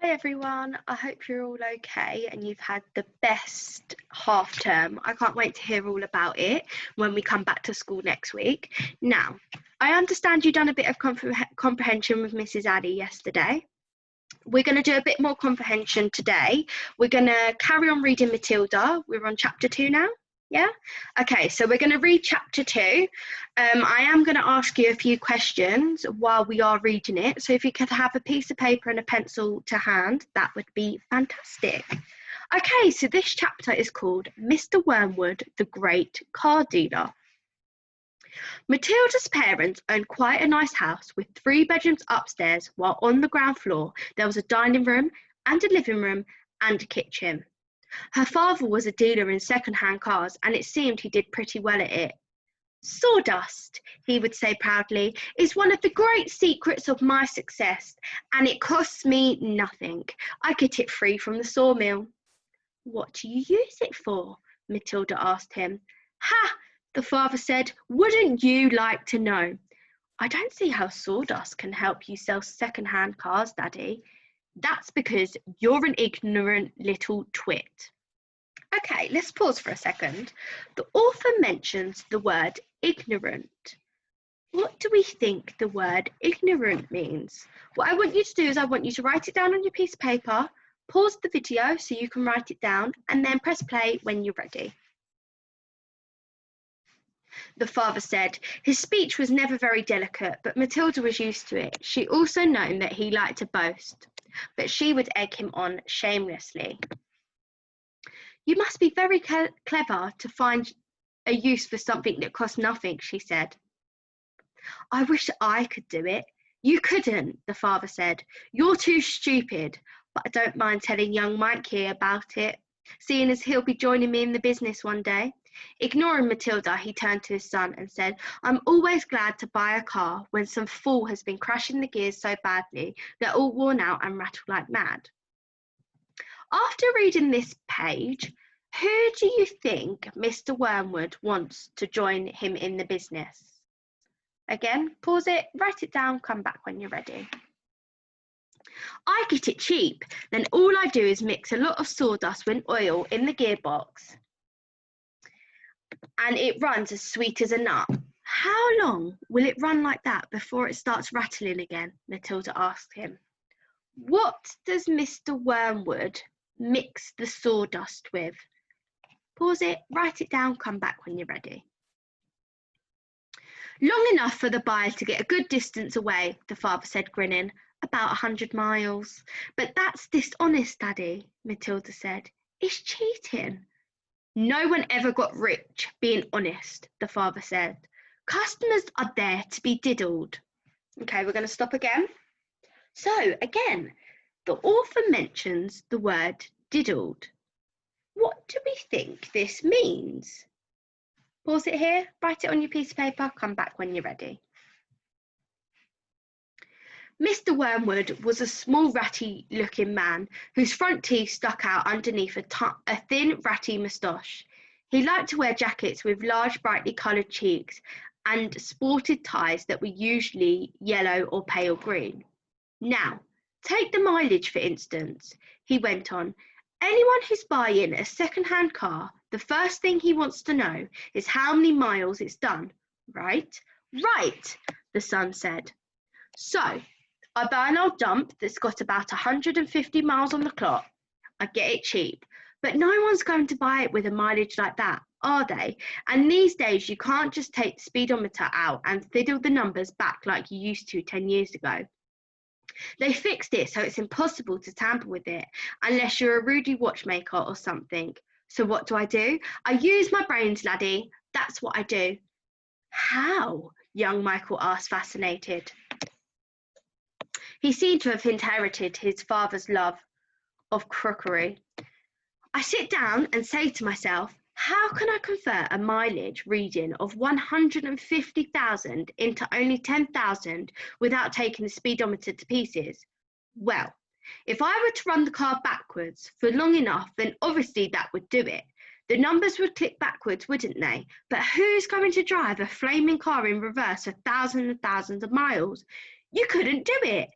Hi everyone, I hope you're all okay and you've had the best half term. I can't wait to hear all about it when we come back to school next week. Now, I understand you've done a bit of comprehension with Mrs. Addy yesterday. We're going to do a bit more comprehension today. We're going to carry on reading Matilda. We're on chapter 2 now. Yeah? Okay, so we're going to read chapter 2. I am going to ask you a few questions while we are reading it. So if you could have a piece of paper and a pencil to hand, that would be fantastic. Okay, so this chapter is called Mr. Wormwood, the Great Car Dealer. Matilda's parents owned quite a nice house with 3 bedrooms upstairs, while on the ground floor there was a dining room and a living room and a kitchen. Her father was a dealer in second-hand cars, and it seemed he did pretty well at it. Sawdust, he would say proudly, is one of the great secrets of my success, and it costs me nothing. I get it free from the sawmill. What do you use it for? Matilda asked him. Ha! The father said, wouldn't you like to know? I don't see how sawdust can help you sell second-hand cars, Daddy. That's because you're an ignorant little twit. Okay, let's pause for a second. The author mentions the word ignorant. What do we think the word ignorant means? What I want you to do is I want you to write it down on your piece of paper, pause the video so you can write it down, and then press play when you're ready. The father said. His speech was never very delicate, but Matilda was used to it. She also known that he liked to boast, but she would egg him on shamelessly. You must be very clever to find a use for something that costs nothing, she said. I wish I could do it. You couldn't, the father said. You're too stupid, but I don't mind telling young Mike here about it, seeing as he'll be joining me in the business one day. Ignoring Matilda, he turned to his son and said, I'm always glad to buy a car when some fool has been crashing the gears so badly they're all worn out and rattle like mad. After reading this page, who do you think Mr. Wormwood wants to join him in the business? Again, pause it, write it down, come back when you're ready. I get it cheap, then all I do is mix a lot of sawdust with oil in the gearbox and it runs as sweet as a nut. How long will it run like that before it starts rattling again? Matilda asked him. What does Mr. Wormwood mix the sawdust with? Pause it, write it down, come back when you're ready. Long enough for the buyer to get a good distance away, the father said, grinning. About 100 miles. But that's dishonest, Daddy, Matilda said. It's cheating. No one ever got rich being honest, the father said. Customers are there to be diddled. Okay, we're going to stop again. So, again, the author mentions the word diddled. What do we think this means? Pause it here, write it on your piece of paper, come back when you're ready. Mr. Wormwood was a small, ratty-looking man whose front teeth stuck out underneath a thin, ratty moustache. He liked to wear jackets with large, brightly coloured cheeks and sported ties that were usually yellow or pale green. Now, take the mileage, for instance, he went on. Anyone who's buying a second-hand car, the first thing he wants to know is how many miles it's done, right? Right, the son said. So, I buy an old dump that's got about 150 miles on the clock. I get it cheap, but no one's going to buy it with a mileage like that, are they? And these days you can't just take the speedometer out and fiddle the numbers back like you used to 10 years ago. They fixed it so it's impossible to tamper with it unless you're a Rudy watchmaker or something. So what do? I use my brains, laddie. That's what I do. How? Young Michael asked, fascinated. He seemed to have inherited his father's love of crookery. I sit down and say to myself, how can I convert a mileage reading of 150,000 into only 10,000 without taking the speedometer to pieces? Well, if I were to run the car backwards for long enough, then obviously that would do it. The numbers would click backwards, wouldn't they? But who's going to drive a flaming car in reverse for thousands and thousands of miles? You couldn't do it.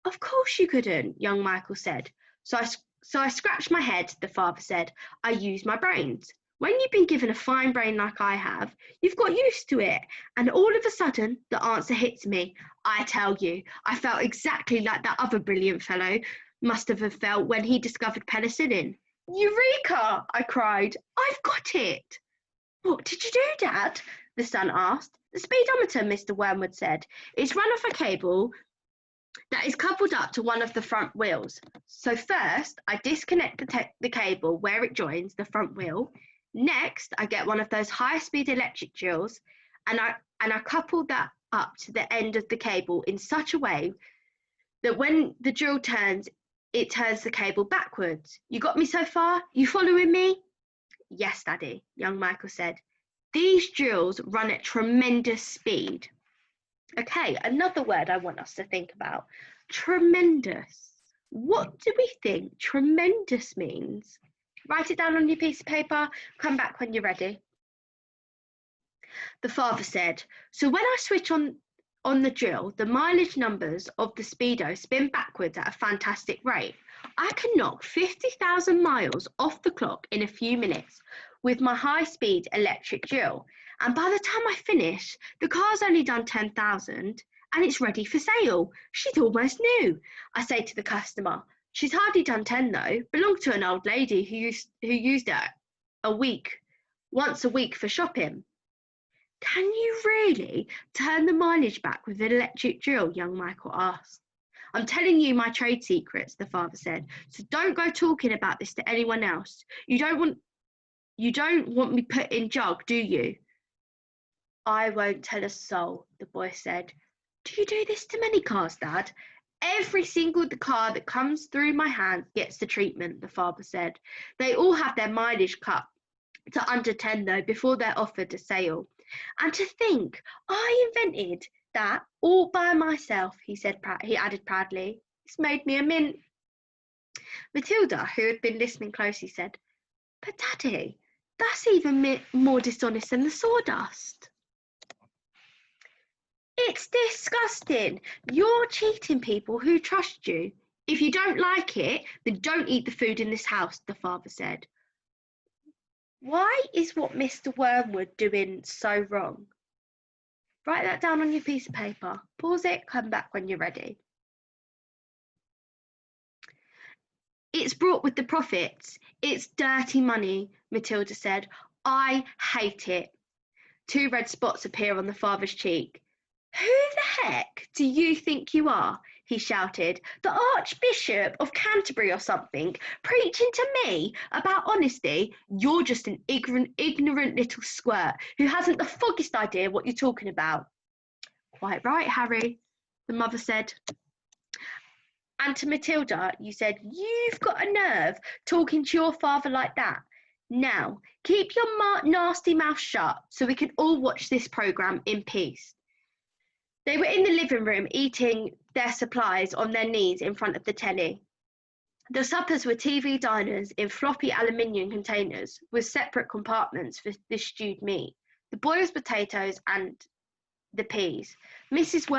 Of course you couldn't, young Michael said. So I scratched my head, the father said. I used my brains. When you've been given a fine brain like I have, you've got used to it. And all of a sudden, the answer hits me. I tell you, I felt exactly like that other brilliant fellow must have felt when he discovered penicillin. Eureka! I cried. I've got it. What did you do, Dad? The son asked. The speedometer, Mr. Wormwood said. It's run off a cable that is coupled up to one of the front wheels. So first, I disconnect the cable where it joins the front wheel. Next, I get one of those high-speed electric drills, and I couple that up to the end of the cable in such a way that when the drill turns, it turns the cable backwards. You got me so far? You following me? Yes, Daddy, young Michael said. These drills run at tremendous speed. Okay, another word I want us to think about. Tremendous. What do we think tremendous means? Write it down on your piece of paper. Come back when you're ready. The father said, so when I switch on the drill, the mileage numbers of the speedo spin backwards at a fantastic rate. I can knock 50,000 miles off the clock in a few minutes with my high-speed electric drill. And by the time I finish, the car's only done 10,000 and it's ready for sale. She's almost new. I say to the customer, she's hardly done 10 though, belonged to an old lady who used it once a week for shopping. Can you really turn the mileage back with an electric drill? Young Michael asked. I'm telling you my trade secrets, the father said, so don't go talking about this to anyone else. You don't want me put in jug, do you? I won't tell a soul, the boy said. Do you do this to many cars, Dad? Every single car that comes through my hands gets the treatment, the father said. They all have their mileage cut to under 10 though before they're offered a sale. And to think, I invented that all by myself, he added proudly. It's made me a mint. Matilda, who had been listening closely, said, but Daddy, that's even more dishonest than the sawdust. It's disgusting. You're cheating people who trust you. If you don't like it, then don't eat the food in this house, the father said. Why is what Mr. Wormwood doing so wrong? Write that down on your piece of paper. Pause it, come back when you're ready. It's brought with the profits. It's dirty money, Matilda said. I hate it. 2 red spots appear on the father's cheek. Who the heck do you think you are? He shouted. The Archbishop of Canterbury or something, preaching to me about honesty? You're just an ignorant little squirt who hasn't the foggiest idea what you're talking about. Quite right, Harry, the mother said. And to Matilda, you said, you've got a nerve talking to your father like that. Now, keep your nasty mouth shut so we can all watch this programme in peace. They were in the living room eating their supplies on their knees in front of the telly. The suppers were TV diners in floppy aluminium containers with separate compartments for the stewed meat, the boiled potatoes and the peas. Mrs.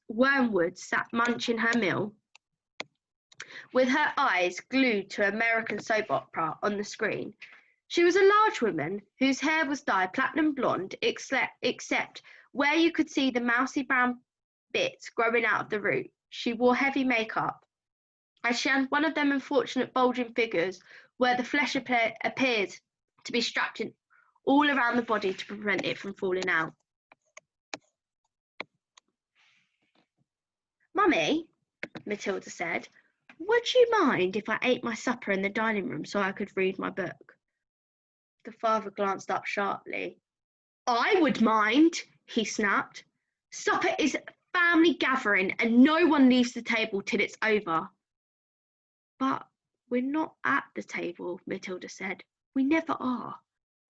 Wormwood sat munching her meal with her eyes glued to American soap opera on the screen. She was a large woman whose hair was dyed platinum blonde except where you could see the mousy brown bits growing out of the root. She wore heavy makeup, and she had one of them unfortunate bulging figures where the flesh appeared to be strapped in all around the body to prevent it from falling out. Mummy, Matilda said, would you mind if I ate my supper in the dining room so I could read my book? The father glanced up sharply. I would mind, he snapped. Supper is a family gathering and no one leaves the table till it's over. But we're not at the table, Matilda said. We never are.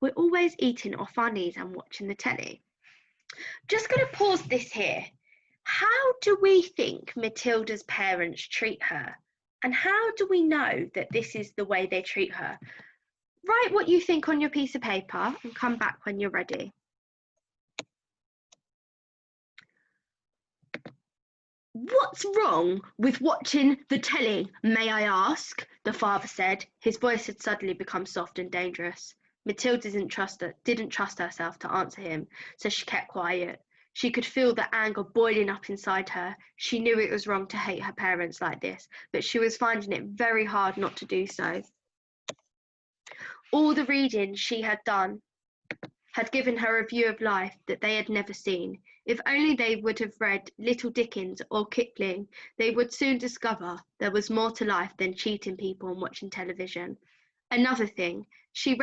We're always eating off our knees and watching the telly. Just going to pause this here. How do we think Matilda's parents treat her? And how do we know that this is the way they treat her? Write what you think on your piece of paper and come back when you're ready. "What's wrong with watching the telly, may I ask?" the father said. His voice had suddenly become soft and dangerous. Matilda didn't trust herself to answer him, so she kept quiet. She could feel the anger boiling up inside her. She knew it was wrong to hate her parents like this, but she was finding it very hard not to do so. All the reading she had done had given her a view of life that they had never seen. If only they would have read Little Dickens or Kipling, they would soon discover there was more to life than cheating people and watching television. Another thing, she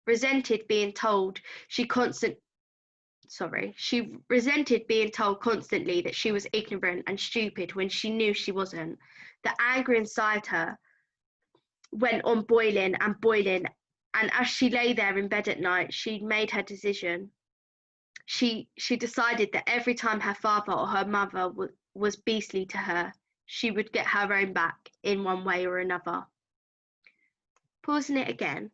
resented being told she resented being told constantly that she was ignorant and stupid when she knew she wasn't. The anger inside her went on boiling and boiling, and as she lay there in bed at night, she made her decision. She decided that every time her father or her mother was beastly to her, she would get her own back in one way or another. Pausing it again,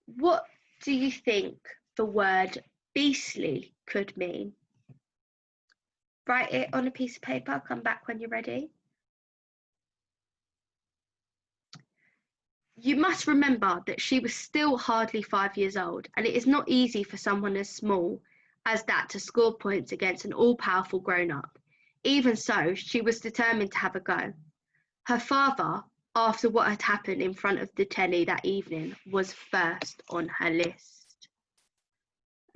what do you think the word beastly could mean? Write it on a piece of paper, come back when you're ready. You must remember that she was still hardly 5 years old, and it is not easy for someone as small as that to score points against an all-powerful grown-up. Even so, she was determined to have a go. Her father, after what had happened in front of the telly that evening, was first on her list.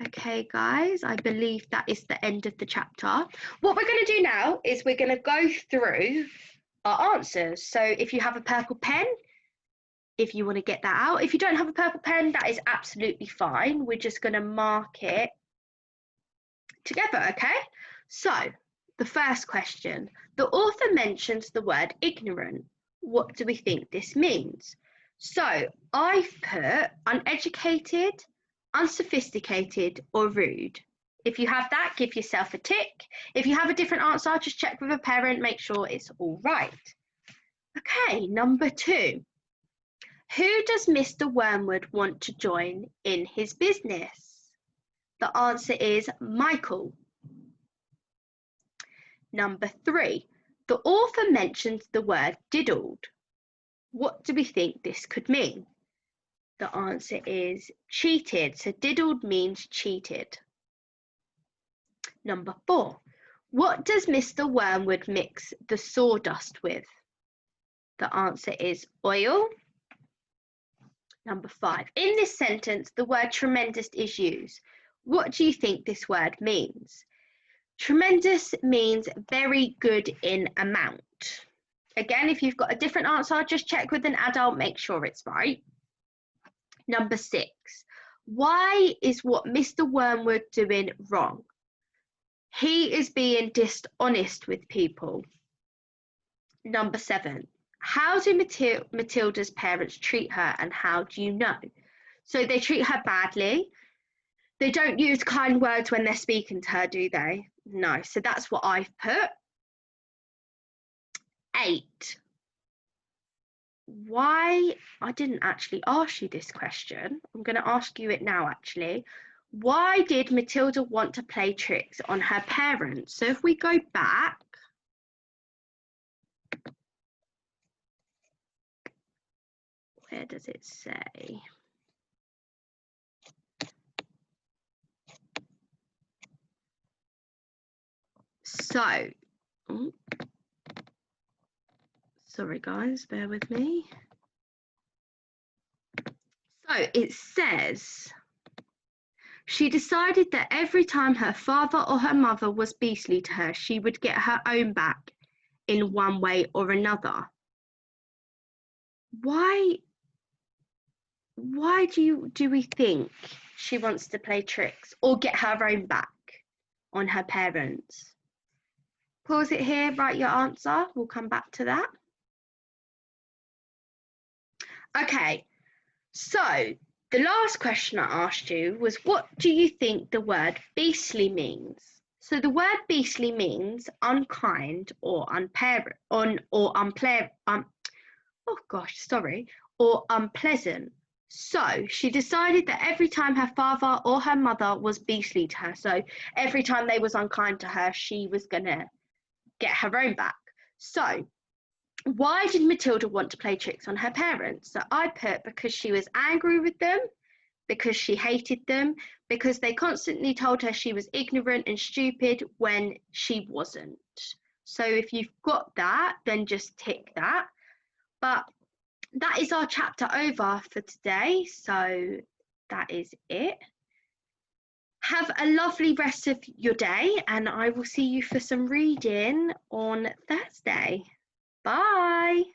Okay, guys, I believe that is the end of the chapter. What we're going to do now is we're going to go through our answers. So if you have a purple pen, if you want to get that out. If you don't have a purple pen, that is absolutely fine. We're just going to mark it together, okay? So, the first question. The author mentions the word ignorant. What do we think this means? So, I've put uneducated, unsophisticated, or rude. If you have that, give yourself a tick. If you have a different answer, just check with a parent, make sure it's all right. Okay, number 2. Who does Mr. Wormwood want to join in his business? The answer is Michael. Number 3. The author mentions the word diddled. What do we think this could mean? The answer is cheated. So diddled means cheated. Number 4. What does Mr. Wormwood mix the sawdust with? The answer is oil. Number 5. In this sentence, the word tremendous is used. What do you think this word means? Tremendous means very good in amount. Again, if you've got a different answer, just check with an adult, make sure it's right. Number 6. Why is what Mr. Wormwood doing wrong? He is being dishonest with people. Number 7. How do Matilda's parents treat her, and how do you know? So they treat her badly. They don't use kind words when they're speaking to her, do they? No, so that's what I've put. 8. Why, I didn't actually ask you this question. I'm going to ask you it now, actually. Why did Matilda want to play tricks on her parents? So if we go back, where does it say? So, sorry guys, bear with me. So it says, she decided that every time her father or her mother was beastly to her, she would get her own back in one way or another. Why do we think she wants to play tricks or get her own back on her parents? Pause it here, write your answer. We'll come back to that. Okay, so the last question I asked you was, what do you think the word beastly means? So the word beastly means unkind or unpleasant. So she decided that every time her father or her mother was beastly to her, so every time they was unkind to her, she was gonna get her own back. So why did Matilda want to play tricks on her parents? So I put because she was angry with them, because she hated them, because they constantly told her she was ignorant and stupid when she wasn't. So if you've got that, then just tick that. But that is our chapter over for today. So that is it. Have a lovely rest of your day, and I will see you for some reading on Thursday. Bye.